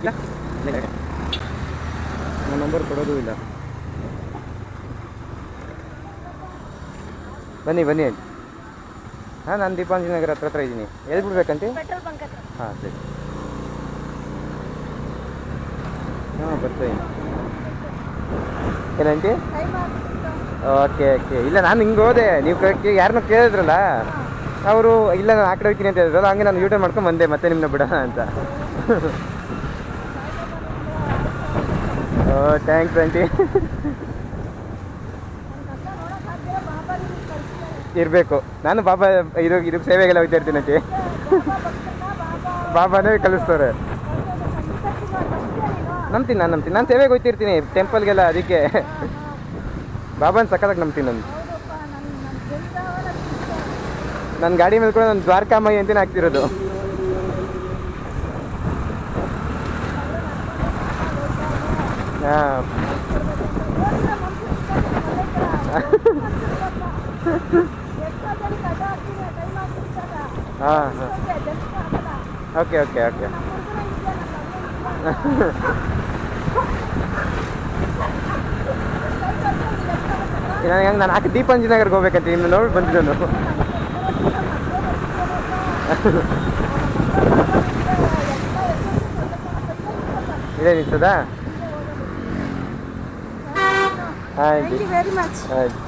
ನನ್ನ ನಂಬರ್ ಕೊಡೋದು ಇಲ್ಲ. ಬನ್ನಿ ಬನ್ನಿ. ಹಾಂ, ನಾನು ದೀಪಾಂಜಲಿ ನಗರ ಹತ್ರ ಇದ್ದೀನಿ. ಎಲ್ಲಿ ಬಿಡ್ಬೇಕಂತ? ಹಾಂ ಸರಿ. ಹಾಂ ಬರ್ತೀನಿ. ಏನಂಟಿ? Okay okay. ಇಲ್ಲ ನಾನು ಹಿಂಗೆ ಹೋದೆ, ನೀವು ಯಾರನ್ನ ಕೇಳಿದ್ರಲ್ಲ ಅವರು ಇಲ್ಲ ನಾನು ಆ ಕಡೆ ಹೋಗ್ತೀನಿ ಅಂತ ಹೇಳಿದ್ರಲ್ಲ, ಹಂಗೆ ನಾನು ಯೂಟರ್ನ್ ಮಾಡ್ಕೊಂಡು ಬಂದೆ ಮತ್ತೆ ನಿಮ್ಮನ್ನ ಬಿಡೋಣ ಅಂತ. ಓ ಥ್ಯಾಂಕ್ಸ್ ಆಂಟಿ. ಇರಬೇಕು. ನಾನು ಬಾಬಾ ಇದಕ್ಕೆ ಸೇವೆಗೆಲ್ಲ ಹೋಗ್ತಾ ಇರ್ತೀನಿ ಆಂಟಿ. ಬಾಬಾನೇ ಕಲಿಸ್ತಾರೆ. ನಂಬ್ತೀನಿ ನಾನು ಸೇವೆಗೆ ಹೋಗ್ತಿರ್ತೀನಿ ಟೆಂಪಲ್ಗೆಲ್ಲ, ಅದಕ್ಕೆ ಬಾಬಾನ ಸಕ್ಕತ್ತಾಗಿ ನಂಬ್ತೀನಿ ನಾನು. ನನ್ನ ಗಾಡಿ ಮೇಲೆ ಕೂಡ ನಾನು ದ್ವಾರಕಾಮಯ್ಯ ಅಂತಲೇ ಆಗ್ತಿರೋದು. ಹಾಂ ಹಾಂ ಹಾಂ. Okay okay okay. ನಾನು ಆಕೆ ದೀಪಾಂಜಲಿ ನಗರ್ಗೆ ಹೋಗ್ಬೇಕಂತ ನಿಮ್ಮನ್ನ ನೋಡಿ ಬಂದಿದ್ದನು. ಇದೇ ನಿಲ್ಸದಾ? ಆಯ್ತು ಆಯ್ತು.